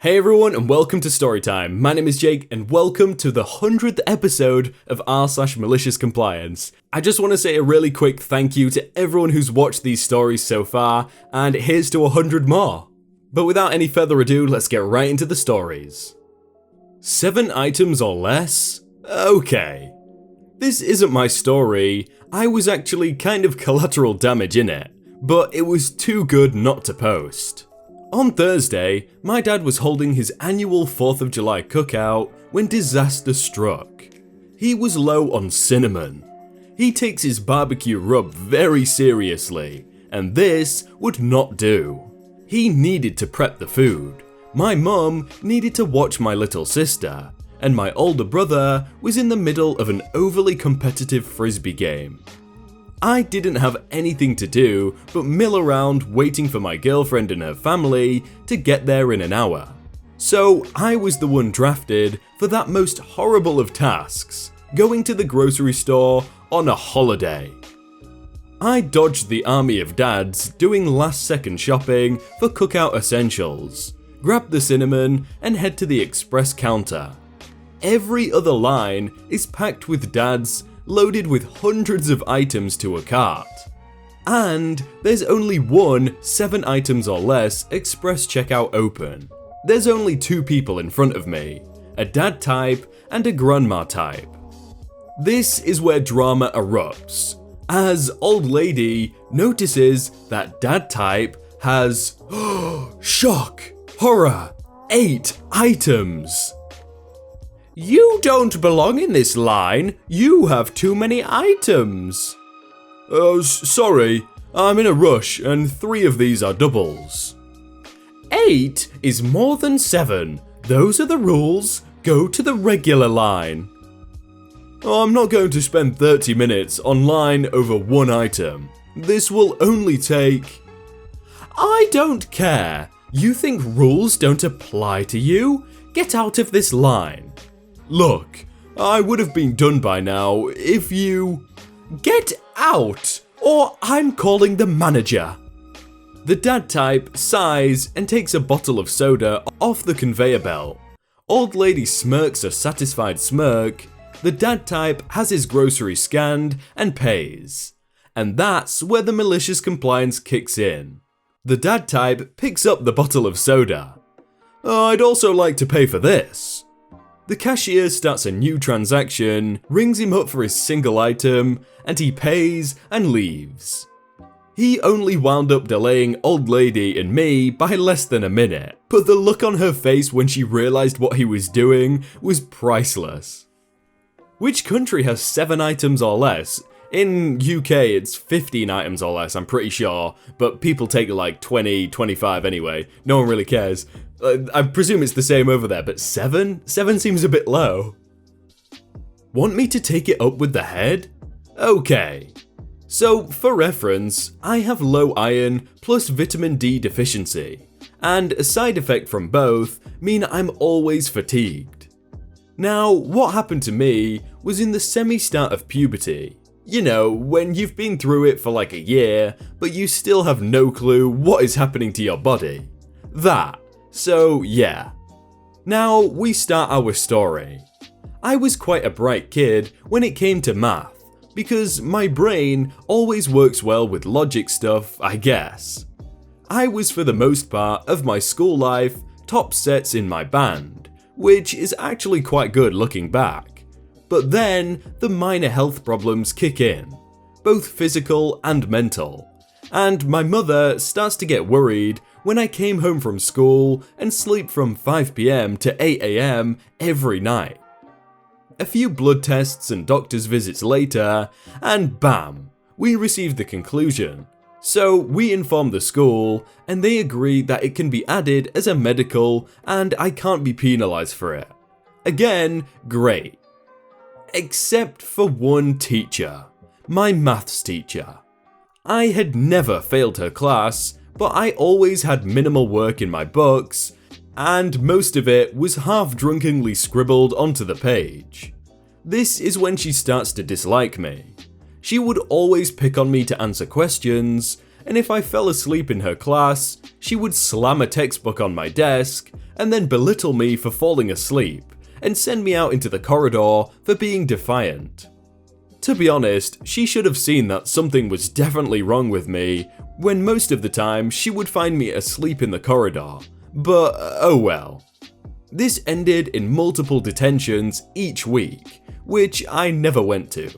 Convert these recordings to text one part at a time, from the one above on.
Hey everyone and welcome to Storytime. My name is Jake and welcome to the 100th episode of r/maliciouscompliance. I just want to say a really quick thank you to everyone who's watched these stories so far, and here's to 100 more. But without any further ado, let's get right into the stories. 7 items or less? Okay. This isn't my story. I was actually kind of collateral damage in it, but it was too good not to post. On Thursday, my dad was holding his annual 4th of July cookout when disaster struck. He was low on cinnamon. He takes his barbecue rub very seriously, and this would not do. He needed to prep the food. My mum needed to watch my little sister, and my older brother was in the middle of an overly competitive frisbee game. I didn't have anything to do but mill around waiting for my girlfriend and her family to get there in an hour. So I was the one drafted for that most horrible of tasks, going to the grocery store on a holiday. I dodged the army of dads doing last-second shopping for cookout essentials, grab the cinnamon and head to the express counter. Every other line is packed with dads loaded with hundreds of items to a cart. And there's only one 7 items or less express checkout open. There's only 2 people in front of me, a dad type and a grandma type. This is where drama erupts, as old lady notices that dad type has shock, horror, 8 items. You don't belong in this line, you have too many items. Sorry, I'm in a rush and 3 of these are doubles. 8 is more than 7, those are the rules, go to the regular line. I'm not going to spend 30 minutes online over 1 item, this will only take... I don't care, you think rules don't apply to you? Get out of this line. Look, I would have been done by now if you... Get out, or I'm calling the manager. The dad type sighs and takes a bottle of soda off the conveyor belt. Old lady smirks a satisfied smirk. The dad type has his groceries scanned and pays. And that's where the malicious compliance kicks in. The dad type picks up the bottle of soda. I'd also like to pay for this. The cashier starts a new transaction, rings him up for his single item, and he pays and leaves. He only wound up delaying old lady and me by less than a minute, but the look on her face when she realised what he was doing was priceless. Which country has 7 items or less? In UK it's 15 items or less, I'm pretty sure, but people take like 20, 25 anyway, no one really cares. I presume it's the same over there, but 7? 7 seems a bit low. Want me to take it up with the head? Okay. So, for reference, I have low iron plus vitamin D deficiency, and a side effect from both mean I'm always fatigued. Now, what happened to me was in the semi-start of puberty. You know, when you've been through it for like a year, but you still have no clue what is happening to your body. That. So yeah. Now we start our story. I was quite a bright kid when it came to math, because my brain always works well with logic stuff, I guess. I was for the most part of my school life top sets in my band, which is actually quite good looking back. But then the minor health problems kick in, both physical and mental, and my mother starts to get worried when I came home from school and sleep from 5 PM to 8 AM every night. A few blood tests and doctor's visits later, and bam, we received the conclusion. So we informed the school, and they agree that it can be added as a medical and I can't be penalised for it. Again, great. Except for one teacher, my maths teacher. I had never failed her class, but I always had minimal work in my books, and most of it was half-drunkenly scribbled onto the page. This is when she starts to dislike me. She would always pick on me to answer questions, and if I fell asleep in her class, she would slam a textbook on my desk and then belittle me for falling asleep and send me out into the corridor for being defiant. To be honest, she should have seen that something was definitely wrong with me, when most of the time she would find me asleep in the corridor, but oh well. This ended in multiple detentions each week, which I never went to.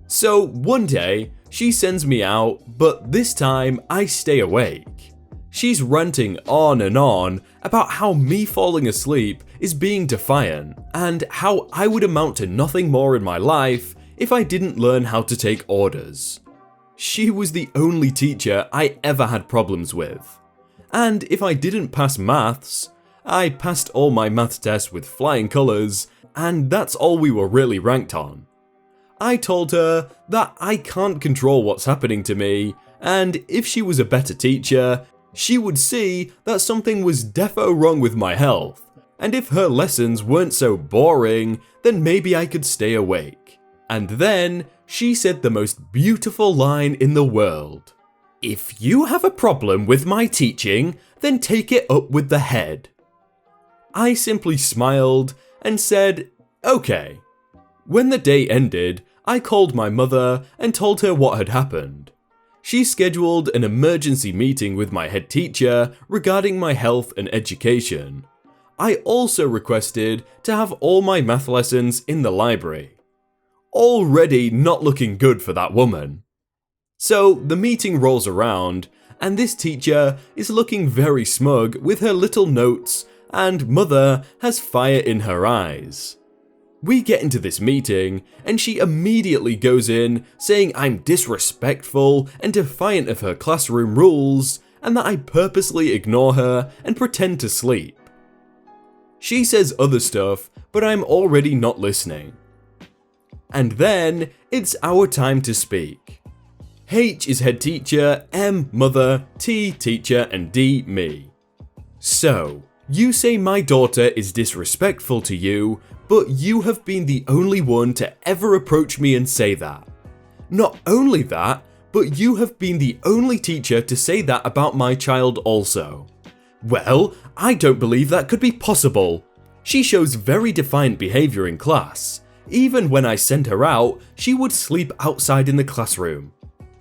So one day, she sends me out, but this time I stay awake. She's ranting on and on about how me falling asleep is being defiant, and how I would amount to nothing more in my life if I didn't learn how to take orders. She was the only teacher I ever had problems with. And if I didn't pass maths, I passed all my maths tests with flying colours, and that's all we were really ranked on. I told her that I can't control what's happening to me, and if she was a better teacher, she would see that something was defo wrong with my health, and if her lessons weren't so boring, then maybe I could stay awake. And then she said the most beautiful line in the world. "If you have a problem with my teaching, then take it up with the head." I simply smiled and said, okay. When the day ended, I called my mother and told her what had happened. She scheduled an emergency meeting with my head teacher regarding my health and education. I also requested to have all my math lessons in the library. Already not looking good for that woman. So the meeting rolls around, and this teacher is looking very smug with her little notes, and mother has fire in her eyes. We get into this meeting, and she immediately goes in saying I'm disrespectful and defiant of her classroom rules, and that I purposely ignore her and pretend to sleep. She says other stuff, but I'm already not listening. And then it's our time to speak. H is head teacher, M mother, T teacher, and D me. So, you say my daughter is disrespectful to you, but you have been the only one to ever approach me and say that. Not only that, but you have been the only teacher to say that about my child also. Well, I don't believe that could be possible. She shows very defiant behaviour in class. Even when I sent her out, she would sleep outside in the classroom.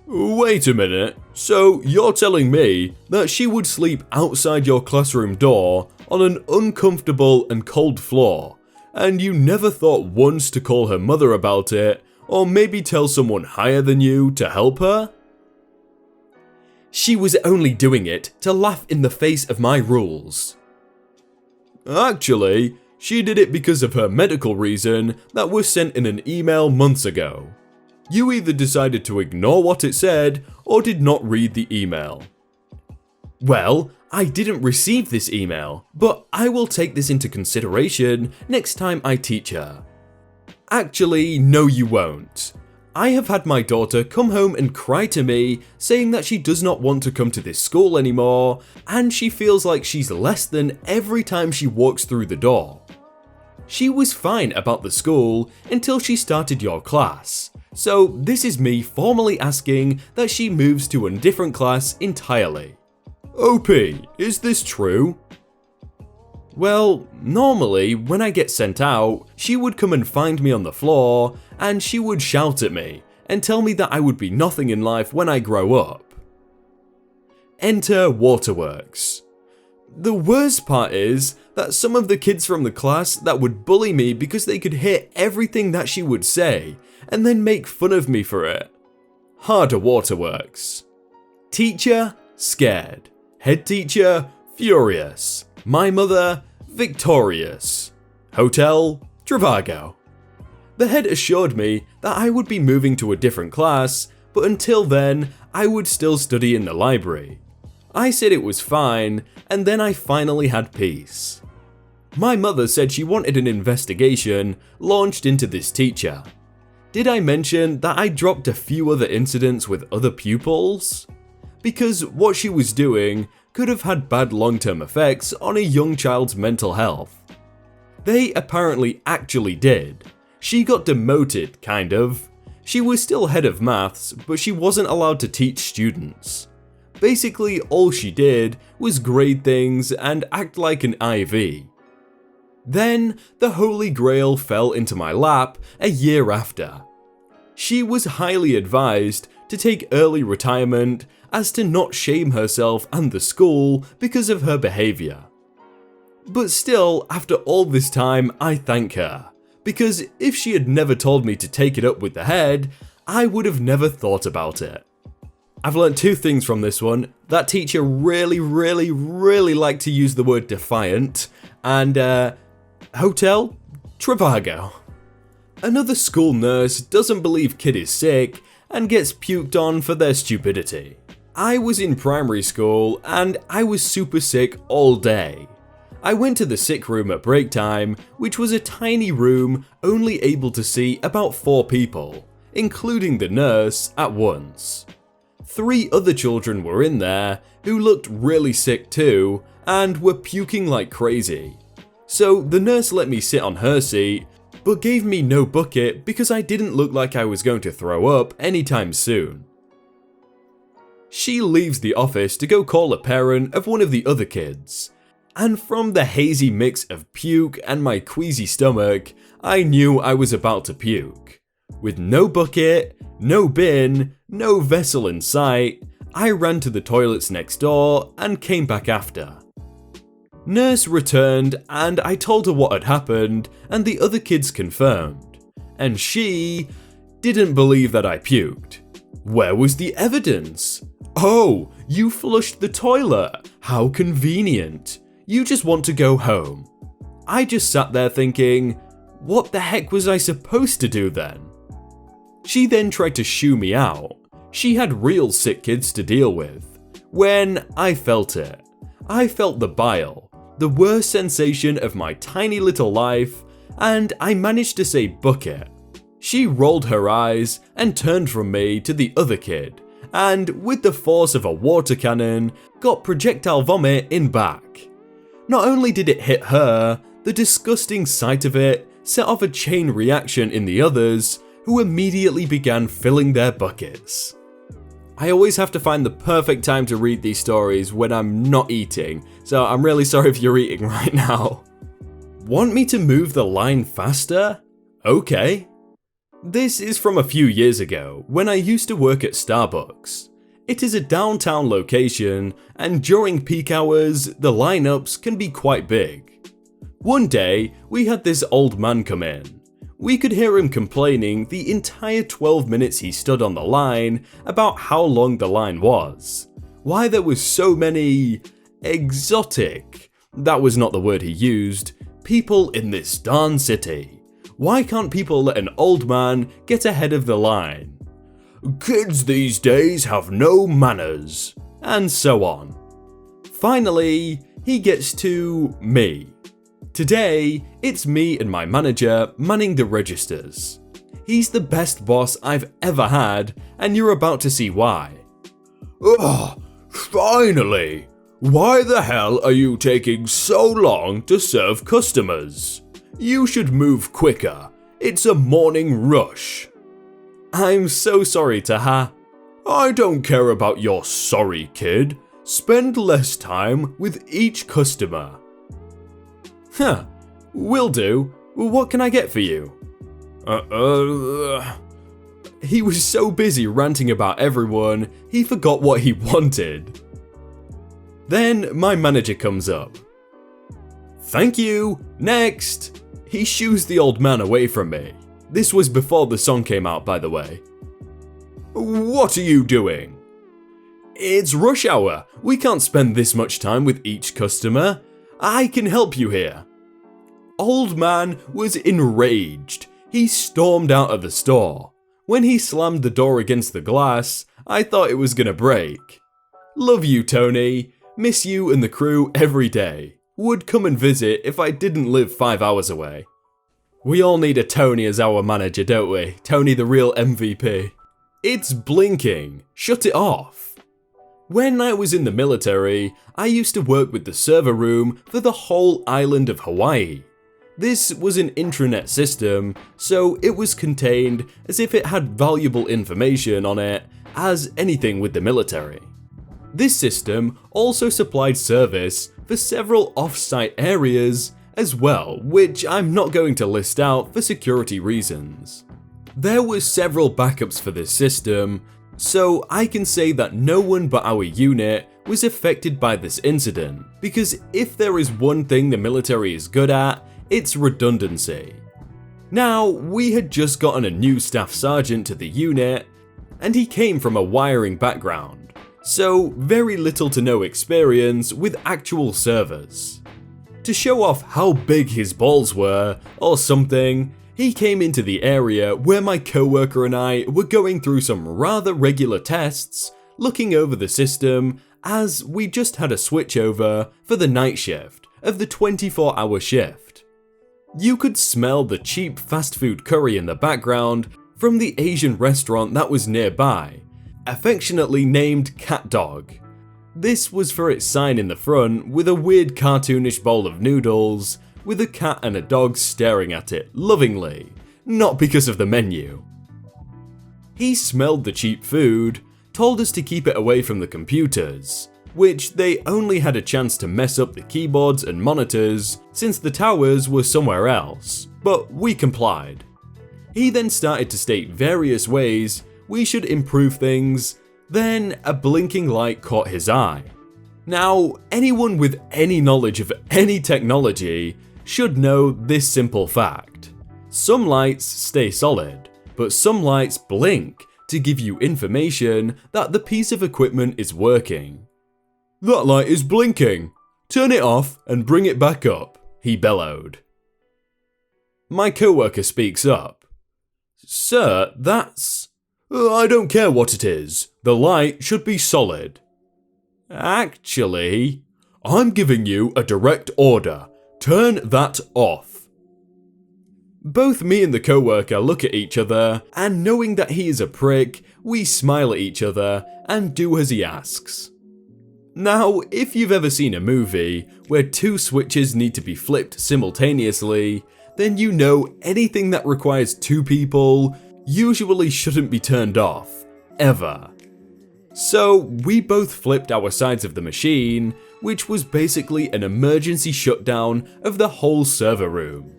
Wait a minute, so you're telling me that she would sleep outside your classroom door on an uncomfortable and cold floor, and you never thought once to call her mother about it, or maybe tell someone higher than you to help her? She was only doing it to laugh in the face of my rules. Actually, she did it because of her medical reason that was sent in an email months ago. You either decided to ignore what it said, or did not read the email. Well, I didn't receive this email, but I will take this into consideration next time I teach her. Actually, no you won't. I have had my daughter come home and cry to me, saying that she does not want to come to this school anymore, and she feels like she's less than every time she walks through the door. She was fine about the school until she started your class, so this is me formally asking that she moves to a different class entirely. OP, is this true? Well, normally when I get sent out, she would come and find me on the floor, and she would shout at me and tell me that I would be nothing in life when I grow up. Enter Waterworks. The worst part is that some of the kids from the class that would bully me because they could hear everything that she would say, and then make fun of me for it. Harder Waterworks. Teacher, scared. Head teacher, furious. My mother, victorious. Hotel, Travago. The head assured me that I would be moving to a different class, but until then, I would still study in the library. I said it was fine, and then I finally had peace. My mother said she wanted an investigation launched into this teacher. Did I mention that I dropped a few other incidents with other pupils? Because what she was doing could have had bad long-term effects on a young child's mental health. They apparently actually did. She got demoted, kind of. She was still head of maths, but she wasn't allowed to teach students. Basically, all she did was grade things and act like an IV. Then, the Holy Grail fell into my lap a year after. She was highly advised to take early retirement as to not shame herself and the school because of her behaviour. But still, after all this time, I thank her, because if she had never told me to take it up with the head, I would have never thought about it. I've learned two things from this one. That teacher really liked to use the word defiant, and Hotel Trivago. Another school nurse doesn't believe kid is sick and gets puked on for their stupidity. I was in primary school and I was super sick all day. I went to the sick room at break time, which was a tiny room only able to see about 4 people, including the nurse, at once. 3 other children were in there who looked really sick too and were puking like crazy. So the nurse let me sit on her seat, but gave me no bucket because I didn't look like I was going to throw up anytime soon. She leaves the office to go call a parent of one of the other kids. And from the hazy mix of puke and my queasy stomach, I knew I was about to puke. With no bucket, no bin, no vessel in sight, I ran to the toilets next door and came back after. Nurse returned and I told her what had happened and the other kids confirmed. And she didn't believe that I puked. Where was the evidence? Oh, you flushed the toilet. How convenient. You just want to go home. I just sat there thinking, what the heck was I supposed to do then? She then tried to shoo me out. She had real sick kids to deal with. When I felt it. I felt the bile, the worst sensation of my tiny little life, and I managed to say bucket. She rolled her eyes and turned from me to the other kid, and with the force of a water cannon, got projectile vomit in back. Not only did it hit her, the disgusting sight of it set off a chain reaction in the others, who immediately began filling their buckets. I always have to find the perfect time to read these stories when I'm not eating, so I'm really sorry if you're eating right now. Want me to move the line faster? Okay. This is from a few years ago, when I used to work at Starbucks. It is a downtown location, and during peak hours, the lineups can be quite big. One day, we had this old man come in. We could hear him complaining the entire 12 minutes he stood on the line about how long the line was. Why there was so many exotic, that was not the word he used, people in this darn city. Why can't people let an old man get ahead of the line? Kids these days have no manners, and so on. Finally, he gets to me. Today, it's me and my manager manning the registers. He's the best boss I've ever had, and you're about to see why. Ugh, finally! Why the hell are you taking so long to serve customers? You should move quicker. It's a morning rush. I'm so sorry, Taha. I don't care about your sorry, kid. Spend less time with each customer. Huh, will do. What can I get for you? He was so busy ranting about everyone, he forgot what he wanted. Then my manager comes up. Thank you, next! He shoos the old man away from me. This was before the song came out, by the way. What are you doing? It's rush hour. We can't spend this much time with each customer. I can help you here. Old man was enraged. He stormed out of the store. When he slammed the door against the glass, I thought it was gonna break. Love you, Tony. Miss you and the crew every day. Would come and visit if I didn't live 5 hours away. We all need a Tony as our manager, don't we? Tony the real MVP. It's blinking. Shut it off. When I was in the military, I used to work with the server room for the whole island of Hawaii. This was an intranet system, so it was contained as if it had valuable information on it, as anything with the military. This system also supplied service for several off-site areas as well, which I'm not going to list out for security reasons. There were several backups for this system, so I can say that no one but our unit was affected by this incident, because if there is one thing the military is good at, it's redundancy. Now, we had just gotten a new staff sergeant to the unit, and he came from a wiring background, so very little to no experience with actual servers. To show off how big his balls were, or something, he came into the area where my coworker and I were going through some rather regular tests, looking over the system as we just had a switchover for the night shift of the 24-hour shift. You could smell the cheap fast food curry in the background from the Asian restaurant that was nearby, affectionately named Cat Dog. This was for its sign in the front with a weird cartoonish bowl of noodles, with a cat and a dog staring at it lovingly, not because of the menu. He smelled the cheap food, told us to keep it away from the computers, which they only had a chance to mess up the keyboards and monitors since the towers were somewhere else, but we complied. He then started to state various ways we should improve things, then a blinking light caught his eye. Now, anyone with any knowledge of any technology should know this simple fact. Some lights stay solid, but some lights blink to give you information that the piece of equipment is working. "That light is blinking. Turn it off and bring it back up," he bellowed. My coworker speaks up. "Sir, that's... I don't care what it is. The light should be solid." "Actually, I'm giving you a direct order. Turn that off." Both me and the coworker look at each other, and knowing that he is a prick, we smile at each other and do as he asks. Now, if you've ever seen a movie where two switches need to be flipped simultaneously, then you know anything that requires two people usually shouldn't be turned off, ever. So we both flipped our sides of the machine, which was basically an emergency shutdown of the whole server room.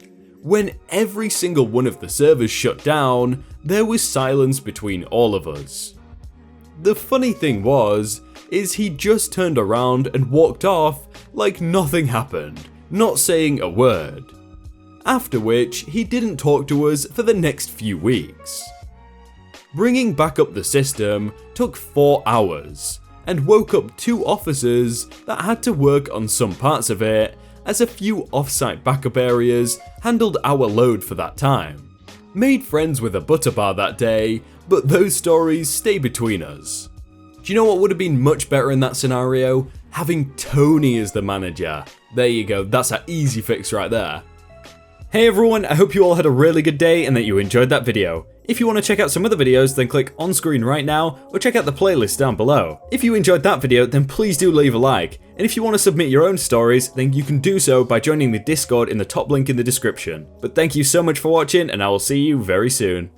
When every single one of the servers shut down, there was silence between all of us. The funny thing is he just turned around and walked off like nothing happened, not saying a word. After which, he didn't talk to us for the next few weeks. Bringing back up the system took 4 hours, and woke up 2 officers that had to work on some parts of it, as a few off-site backup areas handled our load for that time. Made friends with a butter bar that day, but those stories stay between us. Do you know what would have been much better in that scenario? Having Tony as the manager. There you go, that's an easy fix right there. Hey everyone, I hope you all had a really good day and that you enjoyed that video. If you want to check out some other videos, then click on screen right now, or check out the playlist down below. If you enjoyed that video, then please do leave a like. And if you want to submit your own stories, then you can do so by joining the Discord in the top link in the description. But thank you so much for watching, and I will see you very soon.